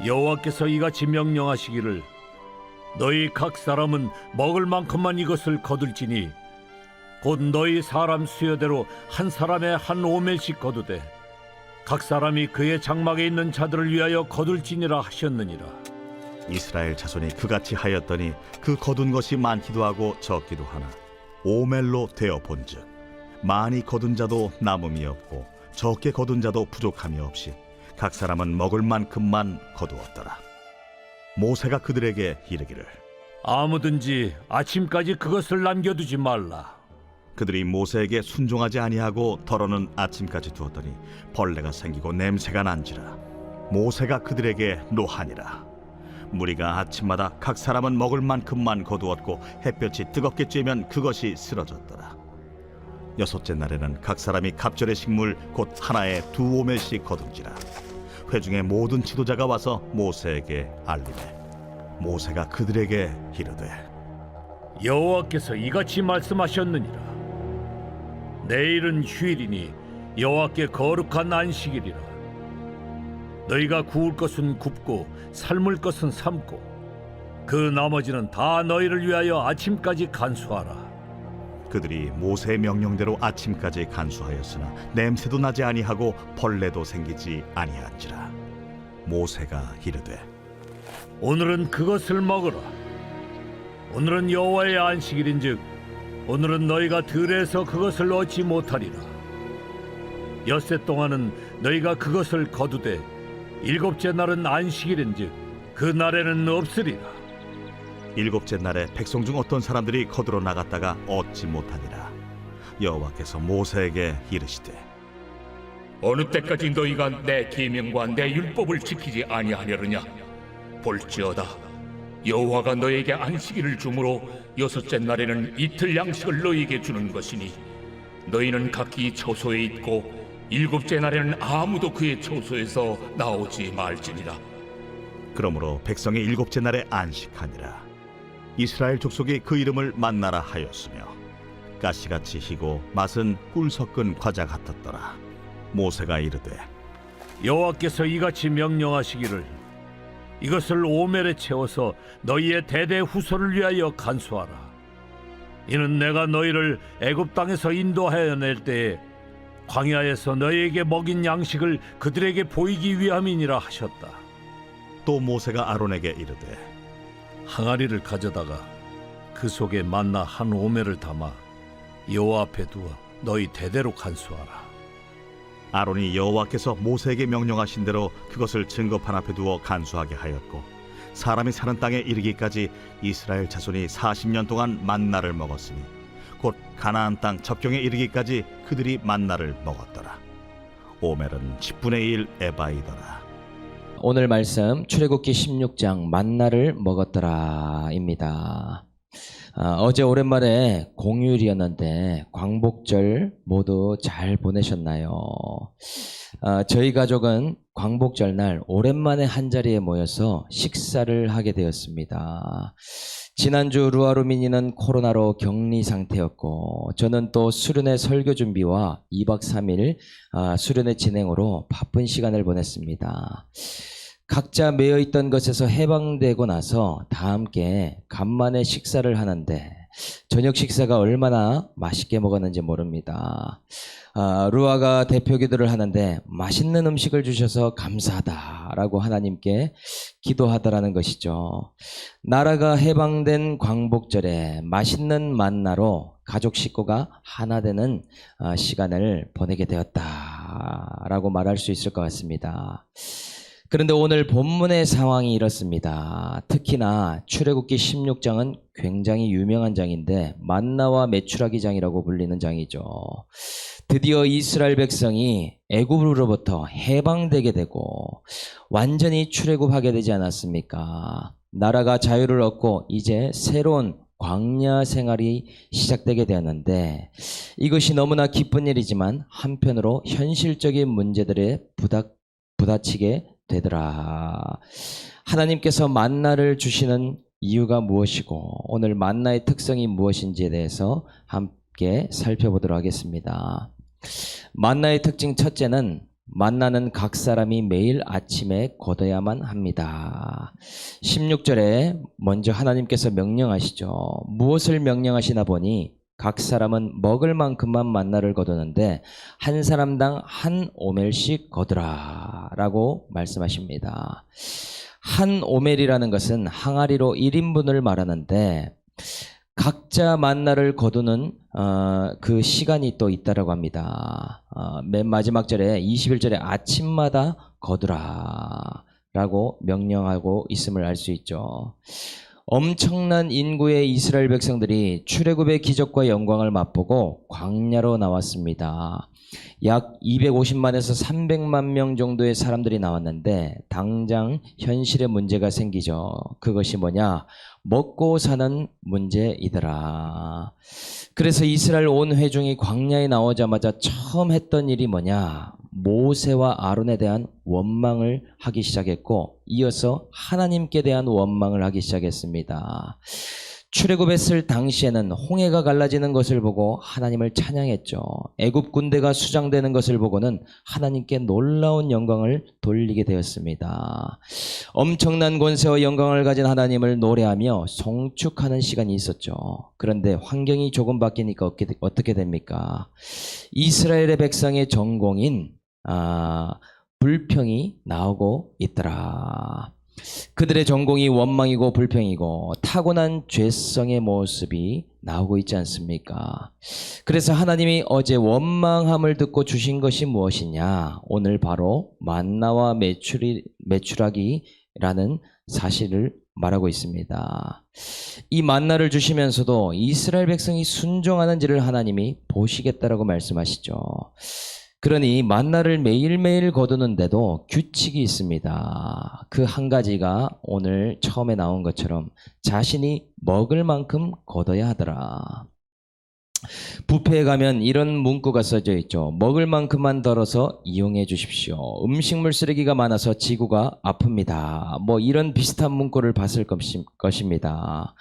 여호와께서 이같이 명령하시기를 너희 각 사람은 먹을 만큼만 이것을 거둘지니 곧 너희 사람 수여대로 한 사람에 한 오멜씩 거두되 각 사람이 그의 장막에 있는 자들을 위하여 거둘지니라 하셨느니라. 이스라엘 자손이 그같이 하였더니 그 거둔 것이 많기도 하고 적기도 하나 오멜로 되어 본즉 많이 거둔 자도 남음이 없고 적게 거둔 자도 부족함이 없이 각 사람은 먹을 만큼만 거두었더라. 모세가 그들에게 이르기를 아무든지 아침까지 그것을 남겨두지 말라. 그들이 모세에게 순종하지 아니하고 덜어는 아침까지 두었더니 벌레가 생기고 냄새가 난지라. 모세가 그들에게 노하니라. 무리가 아침마다 각 사람은 먹을 만큼만 거두었고 햇볕이 뜨겁게 쬐면 그것이 쓰러졌더라. 여섯째 날에는 각 사람이 갑절의 식물 곧 하나에 2오멜씩 거둔지라. 회중의 모든 지도자가 와서 모세에게 알리매 모세가 그들에게 이르되 여호와께서 이같이 말씀하셨느니라. 내일은 휴일이니 여호와께 거룩한 안식일이라. 너희가 구울 것은 굽고 삶을 것은 삶고 그 나머지는 다 너희를 위하여 아침까지 간수하라. 그들이 모세의 명령대로 아침까지 간수하였으나 냄새도 나지 아니하고 벌레도 생기지 아니한지라. 모세가 이르되 오늘은 그것을 먹으라. 오늘은 여호와의 안식일인즉 오늘은 너희가 들에서 그것을 얻지 못하리라. 엿새 동안은 너희가 그것을 거두되 일곱째 날은 안식일인즉 그 날에는 없으리라. 일곱째 날에 백성 중 어떤 사람들이 거두러 나갔다가 얻지 못하니라. 여호와께서 모세에게 이르시되 어느 때까지 너희가 내 계명과 내 율법을 지키지 아니하려느냐? 볼지어다 여호와가 너에게 안식일을 주므로 여섯째 날에는 이틀 양식을 너희에게 주는 것이니 너희는 각기 처소에 있고 일곱째 날에는 아무도 그의 처소에서 나오지 말지니라. 그러므로 백성이 일곱째 날에 안식하니라. 이스라엘 족속이 그 이름을 만나라 하였으며 가시같이 희고 맛은 꿀 섞은 과자 같았더라. 모세가 이르되 여호와께서 이같이 명령하시기를 이것을 오멜에 채워서 너희의 대대 후손을 위하여 간수하라. 이는 내가 너희를 애굽 땅에서 인도하여 낼 때에 광야에서 너희에게 먹인 양식을 그들에게 보이기 위함이니라 하셨다. 또 모세가 아론에게 이르되 항아리를 가져다가 그 속에 만나 한 오멜을 담아 여호와 앞에 두어 너희 대대로 간수하라. 아론이 여호와께서 모세에게 명령하신 대로 그것을 증거판 앞에 두어 간수하게 하였고 사람이 사는 땅에 이르기까지 이스라엘 자손이 40년 동안 만나를 먹었으니 곧 가나안 땅 접경에 이르기까지 그들이 만나를 먹었더라. 오멜은 10분의 1 에바이더라. 오늘 말씀 출애굽기 16장 만나를 먹었더라입니다. 어제 오랜만에 공휴일이었는데 광복절 모두 잘 보내셨나요? 저희 가족은 광복절 날 오랜만에 한자리에 모여서 식사를 하게 되었습니다. 지난주 루아루미니는 코로나로 격리 상태였고 저는 또 수련회 설교 준비와 2박 3일 수련회 진행으로 바쁜 시간을 보냈습니다. 각자 매여있던 것에서 해방되고 나서 다 함께 간만에 식사를 하는데 저녁 식사가 얼마나 맛있게 먹었는지 모릅니다. 루아가 대표 기도를 하는데 맛있는 음식을 주셔서 감사하다라고 하나님께 기도하더라는 것이죠. 나라가 해방된 광복절에 맛있는 만나로 가족 식구가 하나 되는 시간을 보내게 되었다라고 말할 수 있을 것 같습니다. 그런데 오늘 본문의 상황이 이렇습니다. 특히나 출애굽기 16장은 굉장히 유명한 장인데 만나와 메추라기 장이라고 불리는 장이죠. 드디어 이스라엘 백성이 애굽으로부터 해방되게 되고 완전히 출애굽하게 되지 않았습니까? 나라가 자유를 얻고 이제 새로운 광야 생활이 시작되게 되었는데 이것이 너무나 기쁜 일이지만 한편으로 현실적인 문제들에 부딪히게 되더라. 하나님께서 만나를 주시는 이유가 무엇이고 오늘 만나의 특성이 무엇인지에 대해서 함께 살펴보도록 하겠습니다. 만나의 특징 첫째는 만나는 각 사람이 매일 아침에 거둬야만 합니다. 16절에 먼저 하나님께서 명령하시죠. 무엇을 명령하시나 보니 각 사람은 먹을 만큼만 만나를 거두는데 한 사람당 한 오멜씩 거두라 라고 말씀하십니다. 한 오멜이라는 것은 항아리로 1인분을 말하는데 각자 만나를 거두는 그 시간이 또 있다라고 합니다. 맨 마지막 절에 21절에 아침마다 거두라 라고 명령하고 있음을 알 수 있죠. 엄청난 인구의 이스라엘 백성들이 출애굽의 기적과 영광을 맛보고 광야로 나왔습니다. 약 250만에서 300만 명 정도의 사람들이 나왔는데 당장 현실의 문제가 생기죠. 그것이 뭐냐? 먹고 사는 문제이더라. 그래서 이스라엘 온 회중이 광야에 나오자마자 처음 했던 일이 뭐냐? 모세와 아론에 대한 원망을 하기 시작했고 이어서 하나님께 대한 원망을 하기 시작했습니다. 출애굽했을 당시에는 홍해가 갈라지는 것을 보고 하나님을 찬양했죠. 애굽 군대가 수장되는 것을 보고는 하나님께 놀라운 영광을 돌리게 되었습니다. 엄청난 권세와 영광을 가진 하나님을 노래하며 송축하는 시간이 있었죠. 그런데 환경이 조금 바뀌니까 어떻게 됩니까? 이스라엘의 백성의 전공인 불평이 나오고 있더라. 그들의 전공이 원망이고 불평이고 타고난 죄성의 모습이 나오고 있지 않습니까? 그래서 하나님이 어제 원망함을 듣고 주신 것이 무엇이냐? 오늘 바로 만나와 메추라기라는 사실을 말하고 있습니다. 이 만나를 주시면서도 이스라엘 백성이 순종하는지를 하나님이 보시겠다라고 말씀하시죠. 그러니 만나를 매일매일 거두는데도 규칙이 있습니다. 그 한 가지가 오늘 처음에 나온 것처럼 자신이 먹을 만큼 거둬야 하더라. 뷔페에 가면 이런 문구가 써져 있죠. 먹을 만큼만 덜어서 이용해 주십시오. 음식물 쓰레기가 많아서 지구가 아픕니다. 뭐 이런 비슷한 문구를 봤을 것입니다.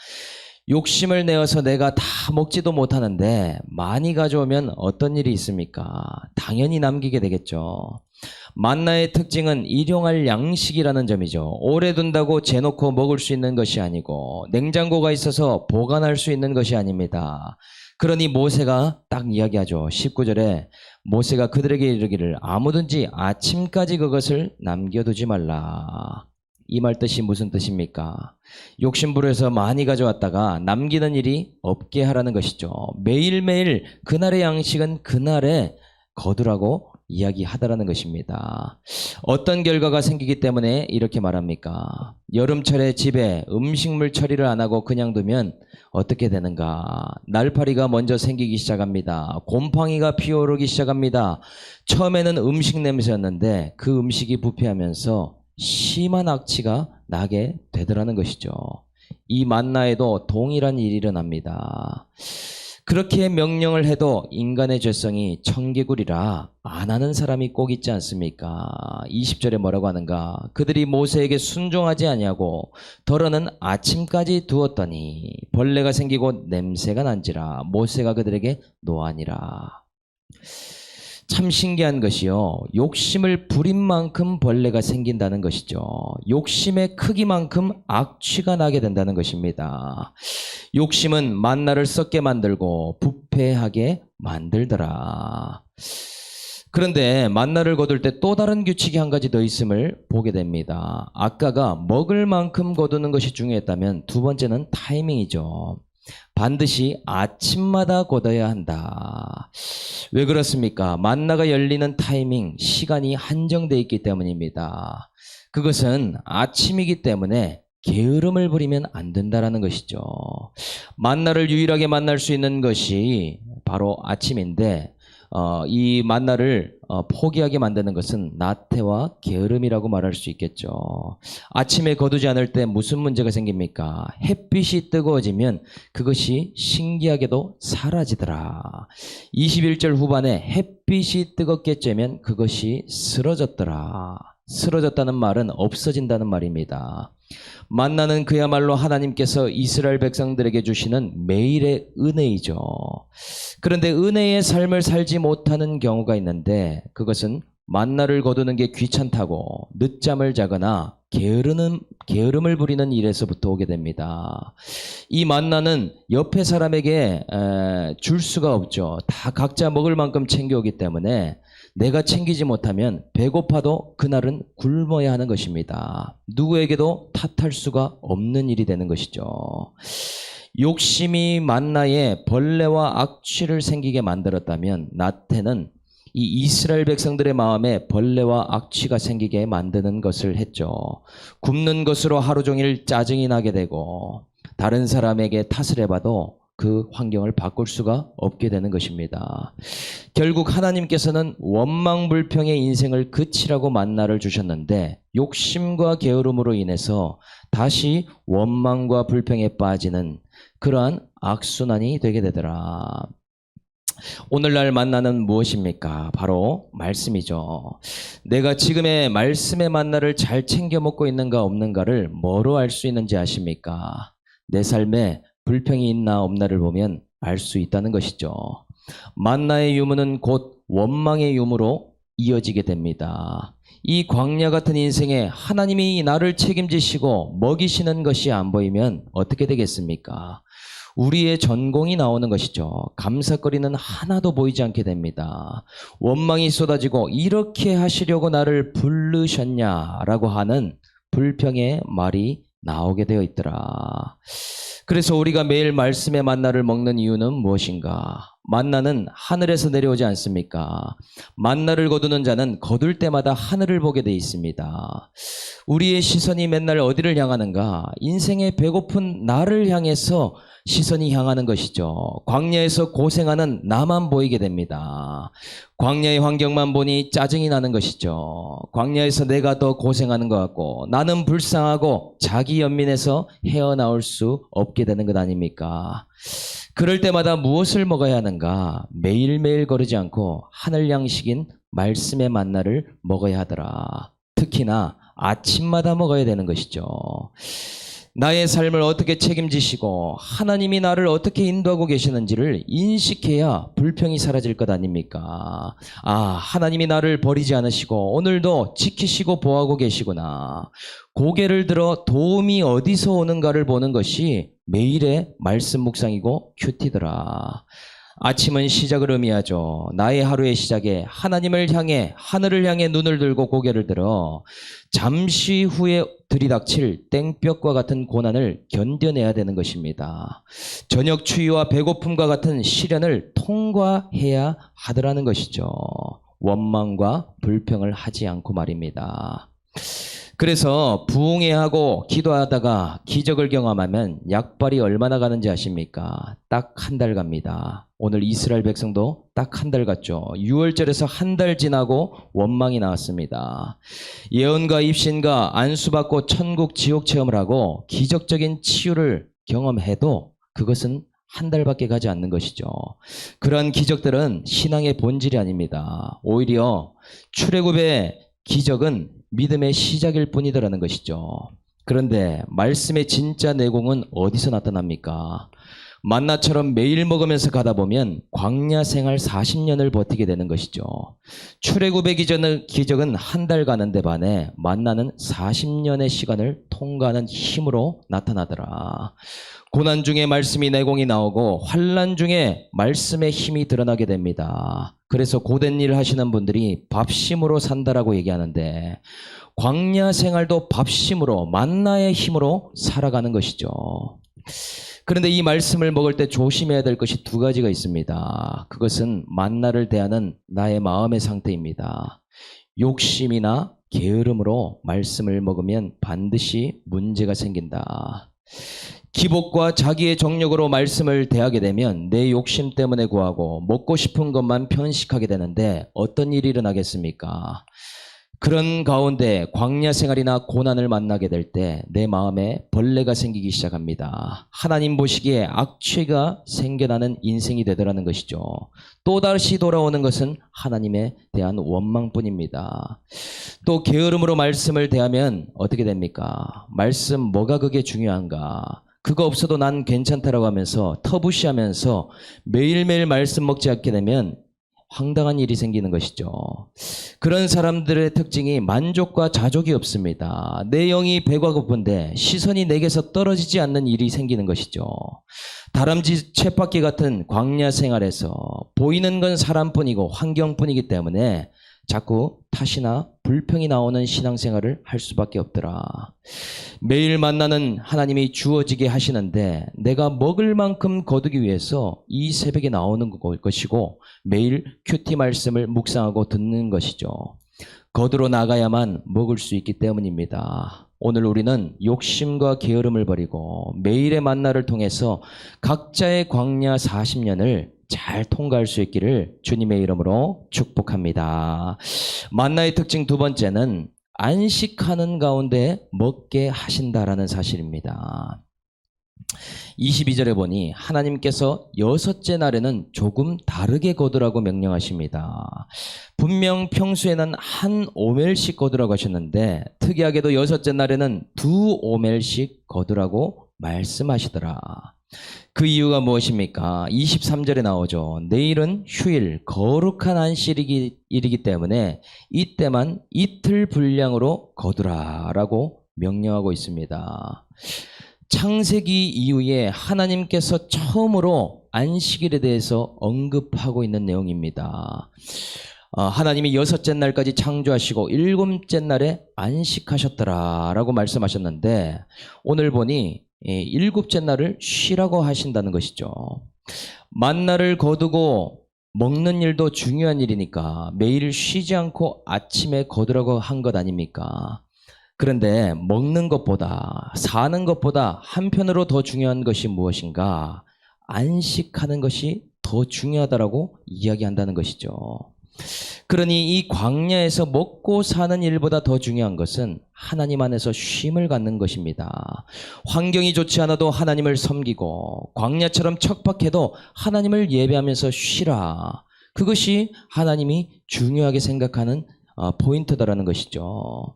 욕심을 내어서 내가 다 먹지도 못하는데 많이 가져오면 어떤 일이 있습니까? 당연히 남기게 되겠죠. 만나의 특징은 일용할 양식이라는 점이죠. 오래 둔다고 재놓고 먹을 수 있는 것이 아니고 냉장고가 있어서 보관할 수 있는 것이 아닙니다. 그러니 모세가 딱 이야기하죠. 19절에 모세가 그들에게 이르기를 아무든지 아침까지 그것을 남겨두지 말라. 이 말 뜻이 무슨 뜻입니까? 욕심부려서 많이 가져왔다가 남기는 일이 없게 하라는 것이죠. 매일매일 그날의 양식은 그날에 거두라고 이야기하다라는 것입니다. 어떤 결과가 생기기 때문에 이렇게 말합니까? 여름철에 집에 음식물 처리를 안 하고 그냥 두면 어떻게 되는가? 날파리가 먼저 생기기 시작합니다. 곰팡이가 피어오르기 시작합니다. 처음에는 음식 냄새였는데 그 음식이 부패하면서 심한 악취가 나게 되더라는 것이죠. 이 만나에도 동일한 일이 일어납니다. 그렇게 명령을 해도 인간의 죄성이 청개구리라 안 하는 사람이 꼭 있지 않습니까? 20절에 뭐라고 하는가? 그들이 모세에게 순종하지 아니하고 덜어는 아침까지 두었더니 벌레가 생기고 냄새가 난지라 모세가 그들에게 노하니라. 참 신기한 것이요. 욕심을 부린 만큼 벌레가 생긴다는 것이죠. 욕심의 크기만큼 악취가 나게 된다는 것입니다. 욕심은 만나를 썩게 만들고 부패하게 만들더라. 그런데 만나를 거둘 때 또 다른 규칙이 한 가지 더 있음을 보게 됩니다. 아까가 먹을 만큼 거두는 것이 중요했다면 두 번째는 타이밍이죠. 반드시 아침마다 거둬야 한다. 왜 그렇습니까? 만나가 열리는 타이밍, 시간이 한정되어 있기 때문입니다. 그것은 아침이기 때문에 게으름을 부리면 안 된다라는 것이죠. 만나를 유일하게 만날 수 있는 것이 바로 아침인데 이 만나를 포기하게 만드는 것은 나태와 게으름이라고 말할 수 있겠죠. 아침에 거두지 않을 때 무슨 문제가 생깁니까? 햇빛이 뜨거워지면 그것이 신기하게도 사라지더라. 21절 후반에 햇빛이 뜨겁게 쬐면 그것이 쓰러졌더라. 쓰러졌다는 말은 없어진다는 말입니다. 만나는 그야말로 하나님께서 이스라엘 백성들에게 주시는 매일의 은혜이죠. 그런데 은혜의 삶을 살지 못하는 경우가 있는데 그것은 만나를 거두는 게 귀찮다고 늦잠을 자거나 게으름을 부리는 일에서부터 오게 됩니다. 이 만나는 옆에 사람에게 줄 수가 없죠. 다 각자 먹을 만큼 챙겨오기 때문에 내가 챙기지 못하면 배고파도 그날은 굶어야 하는 것입니다. 누구에게도 탓할 수가 없는 일이 되는 것이죠. 욕심이 만나에 벌레와 악취를 생기게 만들었다면 나태는 이 이스라엘 백성들의 마음에 벌레와 악취가 생기게 만드는 것을 했죠. 굶는 것으로 하루 종일 짜증이 나게 되고 다른 사람에게 탓을 해봐도 그 환경을 바꿀 수가 없게 되는 것입니다. 결국 하나님께서는 원망불평의 인생을 그치라고 만나를 주셨는데 욕심과 게으름으로 인해서 다시 원망과 불평에 빠지는 그러한 악순환이 되게 되더라. 오늘날 만나는 무엇입니까? 바로 말씀이죠. 내가 지금의 말씀의 만나를 잘 챙겨 먹고 있는가 없는가를 뭐로 알 수 있는지 아십니까? 내 삶에 불평이 있나 없나를 보면 알 수 있다는 것이죠. 만나의 유무는 곧 원망의 유무로 이어지게 됩니다. 이 광야 같은 인생에 하나님이 나를 책임지시고 먹이시는 것이 안 보이면 어떻게 되겠습니까? 우리의 전공이 나오는 것이죠. 감사거리는 하나도 보이지 않게 됩니다. 원망이 쏟아지고 이렇게 하시려고 나를 부르셨냐라고 하는 불평의 말이 나오게 되어 있더라. 그래서 우리가 매일 말씀의 만나를 먹는 이유는 무엇인가? 만나는 하늘에서 내려오지 않습니까? 만나를 거두는 자는 거둘 때마다 하늘을 보게 돼 있습니다. 우리의 시선이 맨날 어디를 향하는가? 인생의 배고픈 나를 향해서 시선이 향하는 것이죠. 광야에서 고생하는 나만 보이게 됩니다. 광야의 환경만 보니 짜증이 나는 것이죠. 광야에서 내가 더 고생하는 것 같고 나는 불쌍하고 자기 연민에서 헤어나올 수 없게 되는 것 아닙니까? 그럴 때마다 무엇을 먹어야 하는가? 매일매일 거르지 않고 하늘 양식인 말씀의 만나를 먹어야 하더라. 특히나 아침마다 먹어야 되는 것이죠. 나의 삶을 어떻게 책임지시고 하나님이 나를 어떻게 인도하고 계시는지를 인식해야 불평이 사라질 것 아닙니까? 아, 하나님이 나를 버리지 않으시고 오늘도 지키시고 보호하고 계시구나. 고개를 들어 도움이 어디서 오는가를 보는 것이 매일의 말씀 묵상이고 큐티더라. 아침은 시작을 의미하죠. 나의 하루의 시작에 하나님을 향해 하늘을 향해 눈을 들고 고개를 들어 잠시 후에 들이닥칠 땡볕과 같은 고난을 견뎌내야 되는 것입니다. 저녁 추위와 배고픔과 같은 시련을 통과해야 하더라는 것이죠. 원망과 불평을 하지 않고 말입니다. 그래서 부흥회하고 기도하다가 기적을 경험하면 약발이 얼마나 가는지 아십니까? 딱 한 달 갑니다. 오늘 이스라엘 백성도 딱 한 달 갔죠. 6월절에서 한 달 지나고 원망이 나왔습니다. 예언과 입신과 안수받고 천국 지옥 체험을 하고 기적적인 치유를 경험해도 그것은 한 달밖에 가지 않는 것이죠. 그러한 기적들은 신앙의 본질이 아닙니다. 오히려 출애굽의 기적은 믿음의 시작일 뿐이더라는 것이죠. 그런데 말씀의 진짜 내공은 어디서 나타납니까? 만나처럼 매일 먹으면서 가다 보면 광야 생활 40년을 버티게 되는 것이죠. 출애굽의 기적은 한 달 가는데 반해 만나는 40년의 시간을 통과하는 힘으로 나타나더라. 고난 중에 말씀이 내공이 나오고 환난 중에 말씀의 힘이 드러나게 됩니다. 그래서 고된 일 하시는 분들이 밥심으로 산다라고 얘기하는데 광야 생활도 밥심으로 만나의 힘으로 살아가는 것이죠. 그런데 이 말씀을 먹을 때 조심해야 될 것이 두 가지가 있습니다. 그것은 만나를 대하는 나의 마음의 상태입니다. 욕심이나 게으름으로 말씀을 먹으면 반드시 문제가 생긴다. 기복과 자기의 정력으로 말씀을 대하게 되면 내 욕심 때문에 구하고 먹고 싶은 것만 편식하게 되는데 어떤 일이 일어나겠습니까? 그런 가운데 광야 생활이나 고난을 만나게 될 때 내 마음에 벌레가 생기기 시작합니다. 하나님 보시기에 악취가 생겨나는 인생이 되더라는 것이죠. 또다시 돌아오는 것은 하나님에 대한 원망뿐입니다. 또 게으름으로 말씀을 대하면 어떻게 됩니까? 말씀 뭐가 그게 중요한가? 그거 없어도 난 괜찮다라고 하면서 터부시하면서 매일매일 말씀 먹지 않게 되면 황당한 일이 생기는 것이죠. 그런 사람들의 특징이 만족과 자족이 없습니다. 내 영이 배가 고픈데 시선이 내게서 떨어지지 않는 일이 생기는 것이죠. 다람쥐 쳇바퀴 같은 광야 생활에서 보이는 건 사람뿐이고 환경뿐이기 때문에 자꾸 탓이나 불평이 나오는 신앙생활을 할 수밖에 없더라. 매일 만나는 하나님이 주어지게 하시는데 내가 먹을 만큼 거두기 위해서 이 새벽에 나오는 것이고 매일 큐티 말씀을 묵상하고 듣는 것이죠. 거두러 나가야만 먹을 수 있기 때문입니다. 오늘 우리는 욕심과 게으름을 버리고 매일의 만나를 통해서 각자의 광야 40년을 잘 통과할 수 있기를 주님의 이름으로 축복합니다. 만나의 특징 두 번째는 안식하는 가운데 먹게 하신다라는 사실입니다. 22절에 보니 하나님께서 여섯째 날에는 조금 다르게 거두라고 명령하십니다. 분명 평소에는 한 오멜씩 거두라고 하셨는데 특이하게도 여섯째 날에는 2오멜씩 거두라고 말씀하시더라. 그 이유가 무엇입니까? 23절에 나오죠. 내일은 휴일, 거룩한 안식일이기 때문에 이때만 이틀 분량으로 거두라라고 명령하고 있습니다. 창세기 이후에 하나님께서 처음으로 안식일에 대해서 언급하고 있는 내용입니다. 하나님이 여섯째 날까지 창조하시고 일곱째 날에 안식하셨더라라고 말씀하셨는데 오늘 보니 일곱째 날을 쉬라고 하신다는 것이죠. 만나를 거두고 먹는 일도 중요한 일이니까 매일 쉬지 않고 아침에 거두라고 한 것 아닙니까? 그런데 먹는 것보다 사는 것보다 한편으로 더 중요한 것이 무엇인가? 안식하는 것이 더 중요하다라고 이야기한다는 것이죠. 그러니 이 광야에서 먹고 사는 일보다 더 중요한 것은 하나님 안에서 쉼을 갖는 것입니다. 환경이 좋지 않아도 하나님을 섬기고 광야처럼 척박해도 하나님을 예배하면서 쉬라. 그것이 하나님이 중요하게 생각하는 포인트다라는 것이죠.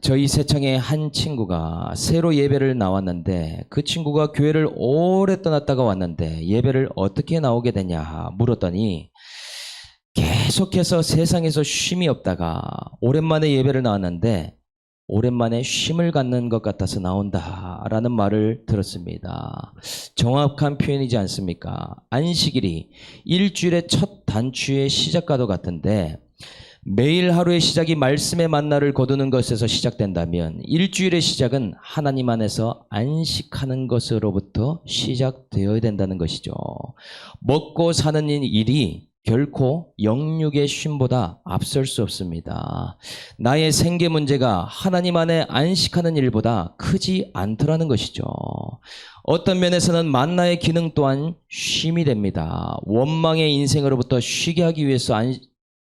저희 세창의 한 친구가 새로 예배를 나왔는데 그 친구가 교회를 오래 떠났다가 왔는데 예배를 어떻게 나오게 되냐 물었더니 계속해서 세상에서 쉼이 없다가 오랜만에 예배를 나왔는데 오랜만에 쉼을 갖는 것 같아서 나온다라는 말을 들었습니다. 정확한 표현이지 않습니까? 안식일이 일주일의 첫 단추의 시작과도 같은데 매일 하루의 시작이 말씀의 만나를 거두는 것에서 시작된다면 일주일의 시작은 하나님 안에서 안식하는 것으로부터 시작되어야 된다는 것이죠. 먹고 사는 일이 결코 영육의 쉼보다 앞설 수 없습니다. 나의 생계 문제가 하나님 안에 안식하는 일보다 크지 않더라는 것이죠. 어떤 면에서는 만나의 기능 또한 쉼이 됩니다. 원망의 인생으로부터 쉬게 하기 위해서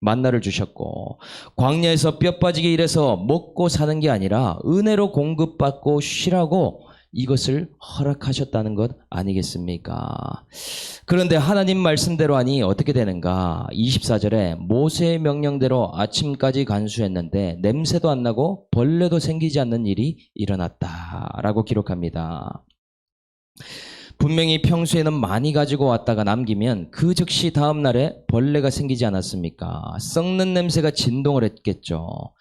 만나를 주셨고 광야에서 뼈 빠지게 일해서 먹고 사는 게 아니라 은혜로 공급받고 쉬라고 이것을 허락하셨다는 것 아니겠습니까? 그런데 하나님 말씀대로 하니 어떻게 되는가? 24절에 모세의 명령대로 아침까지 간수했는데 냄새도 안 나고 벌레도 생기지 않는 일이 일어났다라고 기록합니다. 분명히 평소에는 많이 가지고 왔다가 남기면 그 즉시 다음 날에 벌레가 생기지 않았습니까? 썩는 냄새가 진동을 했겠죠.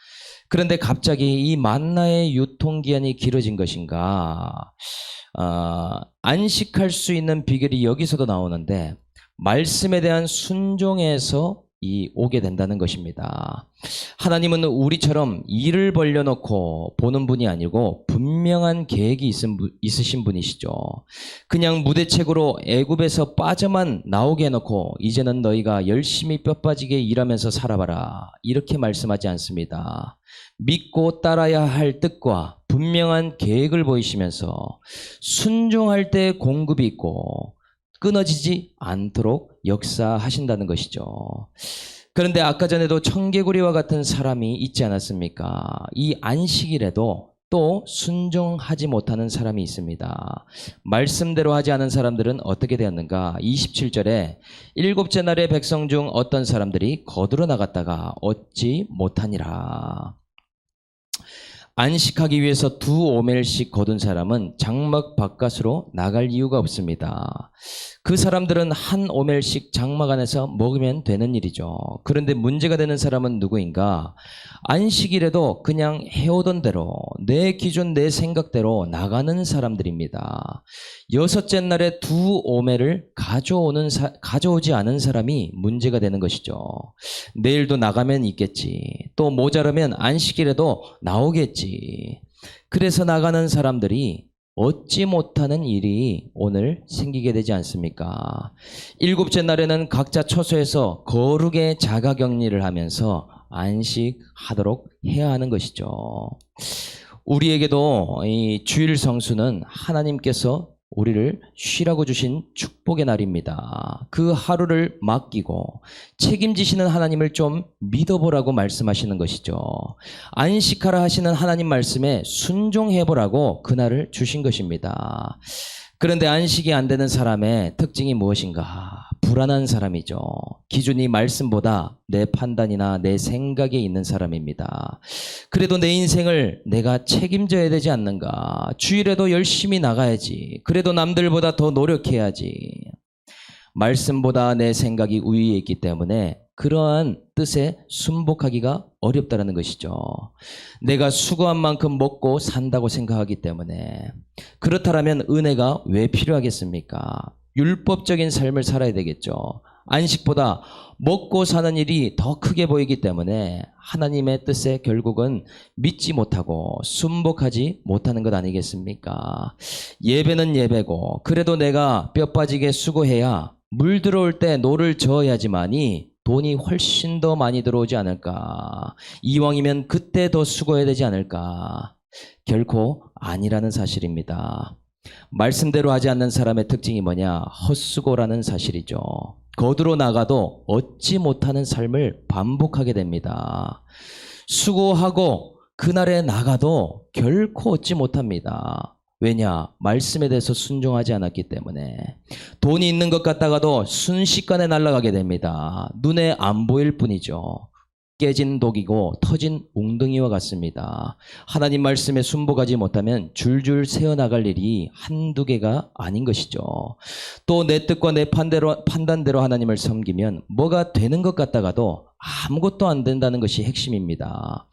그런데 갑자기 이 만나의 유통기한이 길어진 것인가? 안식할 수 있는 비결이 여기서도 나오는데 말씀에 대한 순종에서 오게 된다는 것입니다. 하나님은 우리처럼 일을 벌려놓고 보는 분이 아니고 분명한 계획이 있으신 분이시죠. 그냥 무대책으로 애굽에서 빠져만 나오게 해놓고 이제는 너희가 열심히 뼈 빠지게 일하면서 살아봐라 이렇게 말씀하지 않습니다. 믿고 따라야 할 뜻과 분명한 계획을 보이시면서 순종할 때 공급이 있고 끊어지지 않도록 역사하신다는 것이죠. 그런데 아까 전에도 청개구리와 같은 사람이 있지 않았습니까? 이 안식일에도 또 순종하지 못하는 사람이 있습니다. 말씀대로 하지 않은 사람들은 어떻게 되었는가? 27절에 일곱째 날의 백성 중 어떤 사람들이 거두러 나갔다가 얻지 못하니라. 안식하기 위해서 2오멜씩 거둔 사람은 장막 바깥으로 나갈 이유가 없습니다. 그 사람들은 한 오멜씩 장막 안에서 먹으면 되는 일이죠. 그런데 문제가 되는 사람은 누구인가? 안식일에도 그냥 해오던 대로 내 기준 내 생각대로 나가는 사람들입니다. 여섯째 날에 두 오멜을 가져오지 않은 사람이 문제가 되는 것이죠. 내일도 나가면 있겠지. 또 모자라면 안식일에도 나오겠지. 그래서 나가는 사람들이 얻지 못하는 일이 오늘 생기게 되지 않습니까? 일곱째 날에는 각자 처소에서 거룩의 자가격리를 하면서 안식하도록 해야 하는 것이죠. 우리에게도 이 주일 성수는 하나님께서 우리를 쉬라고 주신 축복의 날입니다. 그 하루를 맡기고 책임지시는 하나님을 좀 믿어보라고 말씀하시는 것이죠. 안식하라 하시는 하나님 말씀에 순종해보라고 그날을 주신 것입니다. 그런데 안식이 안 되는 사람의 특징이 무엇인가? 불안한 사람이죠. 기준이 말씀보다 내 판단이나 내 생각에 있는 사람입니다. 그래도 내 인생을 내가 책임져야 되지 않는가? 주일에도 열심히 나가야지. 그래도 남들보다 더 노력해야지. 말씀보다 내 생각이 우위에 있기 때문에 그러한 뜻에 순복하기가 어렵다는 것이죠. 내가 수고한 만큼 먹고 산다고 생각하기 때문에. 그렇다면 은혜가 왜 필요하겠습니까? 율법적인 삶을 살아야 되겠죠. 안식보다 먹고 사는 일이 더 크게 보이기 때문에 하나님의 뜻에 결국은 믿지 못하고 순복하지 못하는 것 아니겠습니까? 예배는 예배고 그래도 내가 뼈 빠지게 수고해야 물 들어올 때 노를 저어야지만이 돈이 훨씬 더 많이 들어오지 않을까? 이왕이면 그때 더 수고해야 되지 않을까? 결코 아니라는 사실입니다. 말씀대로 하지 않는 사람의 특징이 뭐냐? 헛수고라는 사실이죠. 거두로 나가도 얻지 못하는 삶을 반복하게 됩니다. 수고하고 그날에 나가도 결코 얻지 못합니다. 왜냐? 말씀에 대해서 순종하지 않았기 때문에. 돈이 있는 것 같다가도 순식간에 날아가게 됩니다. 눈에 안 보일 뿐이죠. 깨진 독이고 터진 웅덩이와 같습니다. 하나님 말씀에 순복하지 못하면 줄줄 새어나갈 일이 한두 개가 아닌 것이죠. 또 내 뜻과 내 판단대로 하나님을 섬기면 뭐가 되는 것 같다가도 아무것도 안 된다는 것이 핵심입니다.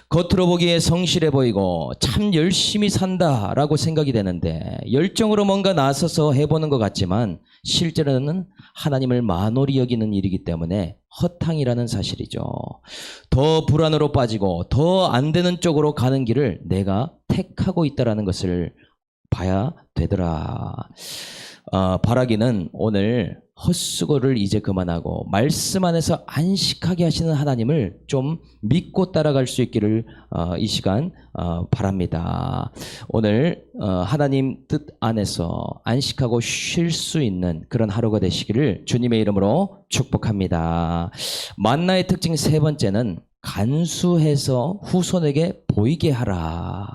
겉으로 보기에 성실해 보이고 참 열심히 산다라고 생각이 되는데 열정으로 뭔가 나서서 해보는 것 같지만 실제로는 하나님을 만홀히 여기는 일이기 때문에 허탕이라는 사실이죠. 더 불안으로 빠지고 더 안 되는 쪽으로 가는 길을 내가 택하고 있다는 것을 봐야 되더라. 바라기는 오늘 헛수고를 이제 그만하고 말씀 안에서 안식하게 하시는 하나님을 좀 믿고 따라갈 수 있기를 이 시간 바랍니다. 오늘 하나님 뜻 안에서 안식하고 쉴 수 있는 그런 하루가 되시기를 주님의 이름으로 축복합니다. 만나의 특징 세 번째는 간수해서 후손에게 보이게 하라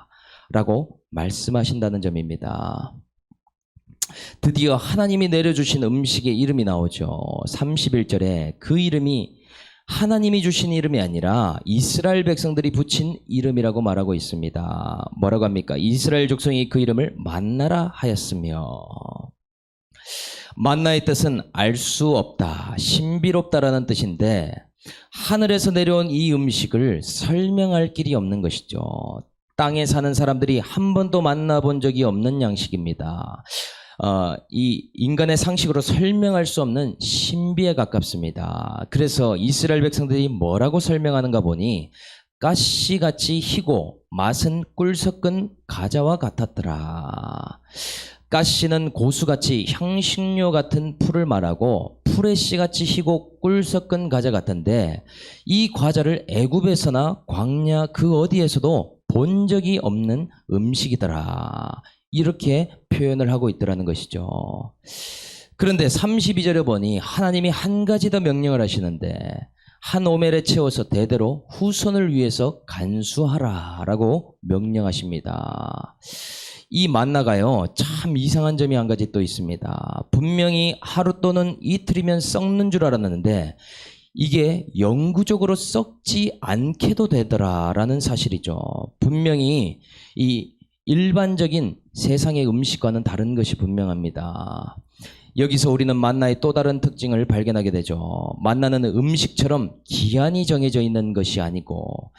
라고 말씀하신다는 점입니다. 드디어 하나님이 내려주신 음식의 이름이 나오죠. 31절에 그 이름이 하나님이 주신 이름이 아니라 이스라엘 백성들이 붙인 이름이라고 말하고 있습니다. 뭐라고 합니까? 이스라엘 족속이 그 이름을 만나라 하였으며, 만나의 뜻은 알 수 없다, 신비롭다라는 뜻인데 하늘에서 내려온 이 음식을 설명할 길이 없는 것이죠. 땅에 사는 사람들이 한 번도 만나본 적이 없는 양식입니다. 이 인간의 상식으로 설명할 수 없는 신비에 가깝습니다. 그래서 이스라엘 백성들이 뭐라고 설명하는가 보니 가시같이 희고 맛은 꿀 섞은 과자와 같았더라. 가시는 고수같이 향신료 같은 풀을 말하고 풀의씨같이 희고 꿀 섞은 과자 같은데 이 과자를 애굽에서나 광야 그 어디에서도 본 적이 없는 음식이더라. 이렇게 표현을 하고 있더라는 것이죠. 그런데 32절에 보니 하나님이 한 가지 더 명령을 하시는데 한 오멜에 채워서 대대로 후손을 위해서 간수하라 라고 명령하십니다. 이 만나가요, 참 이상한 점이 한 가지 또 있습니다. 분명히 하루 또는 이틀이면 썩는 줄 알았는데 이게 영구적으로 썩지 않게도 되더라라는 사실이죠. 분명히 이 일반적인 세상의 음식과는 다른 것이 분명합니다. 여기서 우리는 만나의 또 다른 특징을 발견하게 되죠. 만나는 음식처럼 기한이 정해져 있는 것이 아니고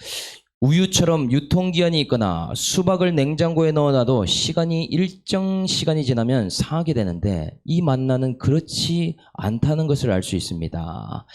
우유처럼 유통기한이 있거나 수박을 냉장고에 넣어놔도 일정 시간이 지나면 상하게 되는데 이 만나는 그렇지 않다는 것을 알 수 있습니다.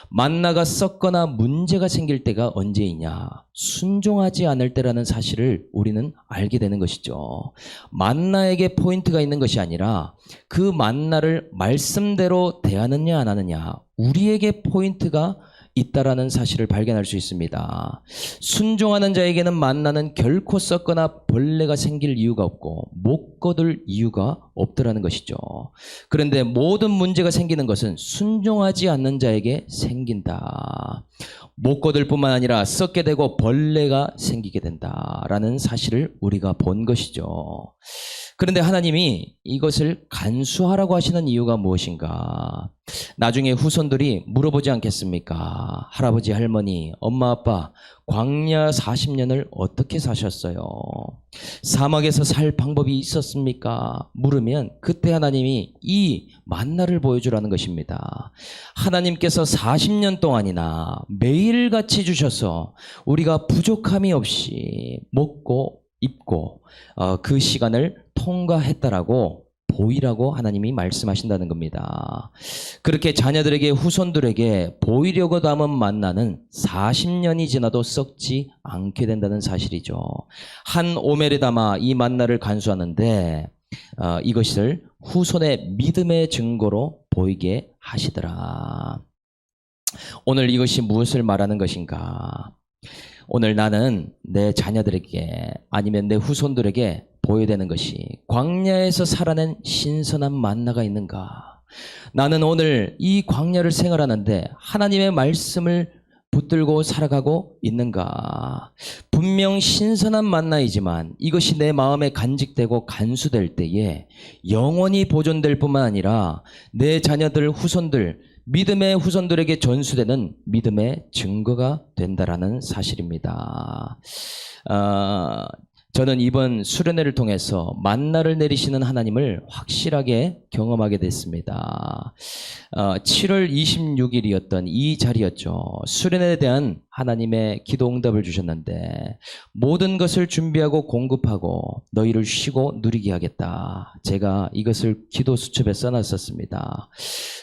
만나가 썩거나 문제가 생길 때가 언제이냐? 순종하지 않을 때라는 사실을 우리는 알게 되는 것이죠. 만나에게 포인트가 있는 것이 아니라 그 만나를 말씀대로 대하느냐 안 하느냐, 우리에게 포인트가 있다라는 사실을 발견할 수 있습니다. 순종하는 자에게는 만나는 결코 썩거나 벌레가 생길 이유가 없고 못 거둘 이유가 없더라는 것이죠. 그런데 모든 문제가 생기는 것은 순종하지 않는 자에게 생긴다. 못 거둘 뿐만 아니라 썩게 되고 벌레가 생기게 된다라는 사실을 우리가 본 것이죠. 그런데 하나님이 이것을 간수하라고 하시는 이유가 무엇인가? 나중에 후손들이 물어보지 않겠습니까? 할아버지, 할머니, 엄마, 아빠, 광야 40년을 어떻게 사셨어요? 사막에서 살 방법이 있었습니까? 물으면 그때 하나님이 이 만나를 보여주라는 것입니다. 하나님께서 40년 동안이나 매일같이 주셔서 우리가 부족함이 없이 먹고 입고 그 시간을 통과했다라고 보이라고 하나님이 말씀하신다는 겁니다. 그렇게 자녀들에게 후손들에게 보이려고 담은 만나는 40년이 지나도 썩지 않게 된다는 사실이죠. 한 오멜에 담아 이 만나를 간수하는데 이것을 후손의 믿음의 증거로 보이게 하시더라. 오늘 이것이 무엇을 말하는 것인가? 오늘 나는 내 자녀들에게 아니면 내 후손들에게 보여야 되는 것이 광야에서 살아낸 신선한 만나가 있는가? 나는 오늘 이 광야를 생활하는데 하나님의 말씀을 붙들고 살아가고 있는가? 분명 신선한 만나이지만 이것이 내 마음에 간직되고 간수될 때에 영원히 보존될 뿐만 아니라 내 자녀들, 후손들, 믿음의 후손들에게 전수되는 믿음의 증거가 된다라는 사실입니다. 저는 이번 수련회를 통해서 만나를 내리시는 하나님을 확실하게 경험하게 됐습니다. 7월 26일이었던 이 자리였죠. 수련회에 대한 하나님의 기도 응답을 주셨는데 모든 것을 준비하고 공급하고 너희를 쉬고 누리게 하겠다. 제가 이것을 기도 수첩에 써놨었습니다.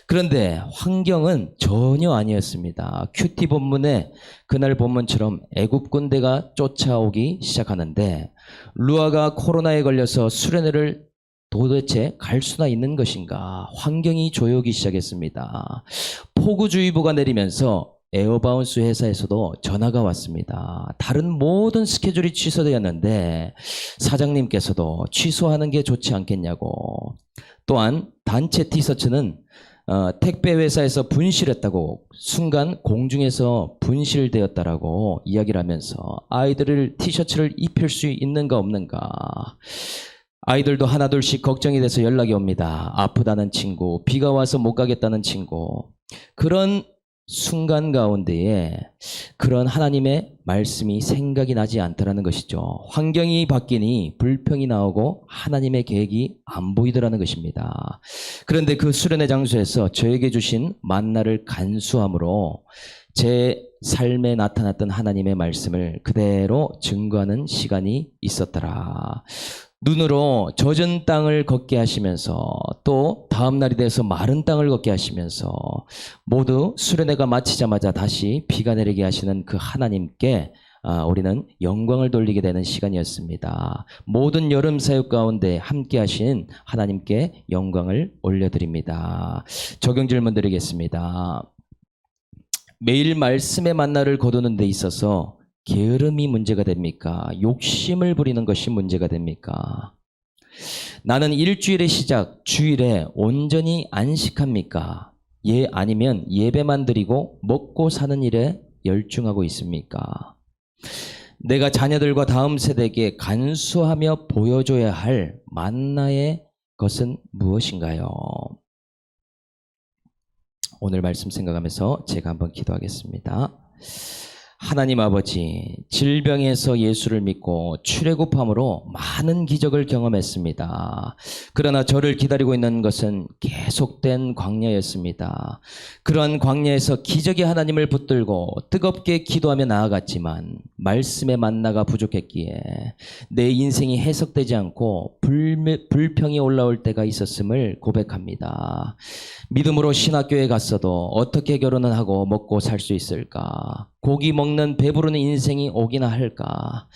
그런데 환경은 전혀 아니었습니다. 큐티 본문에 그날 본문처럼 애굽 군대가 쫓아오기 시작하는데 루아가 코로나에 걸려서 수련회를 도대체 갈 수나 있는 것인가? 환경이 조여오기 시작했습니다. 폭우주의보가 내리면서 에어바운스 회사에서도 전화가 왔습니다. 다른 모든 스케줄이 취소되었는데 사장님께서도 취소하는 게 좋지 않겠냐고. 또한 단체 티셔츠는 택배 회사에서 분실했다고 순간 공중에서 분실되었다라고 이야기를 하면서 아이들을 티셔츠를 입힐 수 있는가 없는가. 아이들도 하나둘씩 걱정이 돼서 연락이 옵니다. 아프다는 친구, 비가 와서 못 가겠다는 친구. 그런 순간 가운데에 그런 하나님의 말씀이 생각이 나지 않더라는 것이죠. 환경이 바뀌니 불평이 나오고 하나님의 계획이 안 보이더라는 것입니다. 그런데 그 수련회 장소에서 저에게 주신 만나를 간수함으로 제 삶에 나타났던 하나님의 말씀을 그대로 증거하는 시간이 있었더라. 눈으로 젖은 땅을 걷게 하시면서 또 다음 날이 돼서 마른 땅을 걷게 하시면서 모두 수련회가 마치자마자 다시 비가 내리게 하시는 그 하나님께 우리는 영광을 돌리게 되는 시간이었습니다. 모든 여름 사역 가운데 함께 하신 하나님께 영광을 올려드립니다. 적용 질문 드리겠습니다. 매일 말씀의 만나를 거두는 데 있어서 게으름이 문제가 됩니까? 욕심을 부리는 것이 문제가 됩니까? 나는 일주일의 시작, 주일에 온전히 안식합니까? 예, 아니면 예배만 드리고 먹고 사는 일에 열중하고 있습니까? 내가 자녀들과 다음 세대에게 간수하며 보여줘야 할 만나의 것은 무엇인가요? 오늘 말씀 생각하면서 제가 한번 기도하겠습니다. 하나님 아버지, 질병에서 예수를 믿고 출애굽함으로 많은 기적을 경험했습니다. 그러나 저를 기다리고 있는 것은 계속된 광야였습니다. 그러한 광야에서 기적이 하나님을 붙들고 뜨겁게 기도하며 나아갔지만 말씀의 만나가 부족했기에 내 인생이 해석되지 않고 불평이 올라올 때가 있었음을 고백합니다. 믿음으로 신학교에 갔어도 어떻게 결혼은 하고 먹고 살 수 있을까? 고기 먹는 배부르는 인생이 오기나 할까?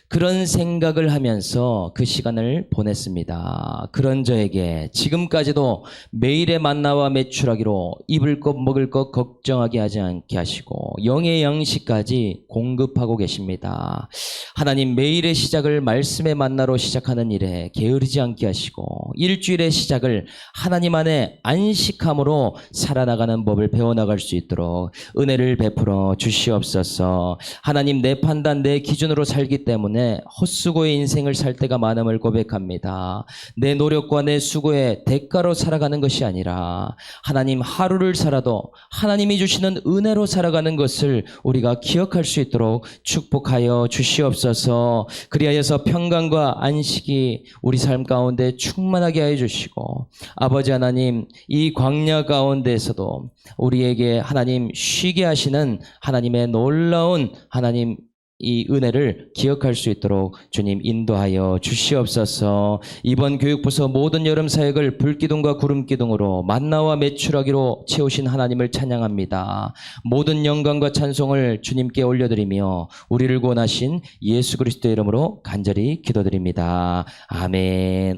그런 생각을 하면서 그 시간을 보냈습니다. 그런 저에게 지금까지도 매일의 만나와 매출하기로 입을 것 먹을 것 걱정하게 하지 않게 하시고 영의 양식까지 공급하고 계십니다. 하나님, 매일의 시작을 말씀의 만나로 시작하는 일에 게으르지 않게 하시고 일주일의 시작을 하나님 안에 안식함으로 살아나가는 법을 배워나갈 수 있도록 은혜를 베풀어 주시옵소서. 하나님, 내 판단, 내 기준으로 살기 때문에 헛수고의 인생을 살 때가 많음을 고백합니다. 내 노력과 내 수고의 대가로 살아가는 것이 아니라 하나님, 하루를 살아도 하나님이 주시는 은혜로 살아가는 것을 우리가 기억할 수 있도록 축복하여 주시옵소서. 그리하여서 평강과 안식이 우리 삶 가운데 충만하게 하여 주시고 아버지 하나님, 이 광야 가운데에서도 우리에게 하나님 쉬게 하시는 하나님의 놀라운 하나님 이 은혜를 기억할 수 있도록 주님 인도하여 주시옵소서. 이번 교육부서 모든 여름 사역을 불기둥과 구름기둥으로 만나와 매출하기로 채우신 하나님을 찬양합니다. 모든 영광과 찬송을 주님께 올려드리며 우리를 구원하신 예수 그리스도의 이름으로 간절히 기도드립니다. 아멘.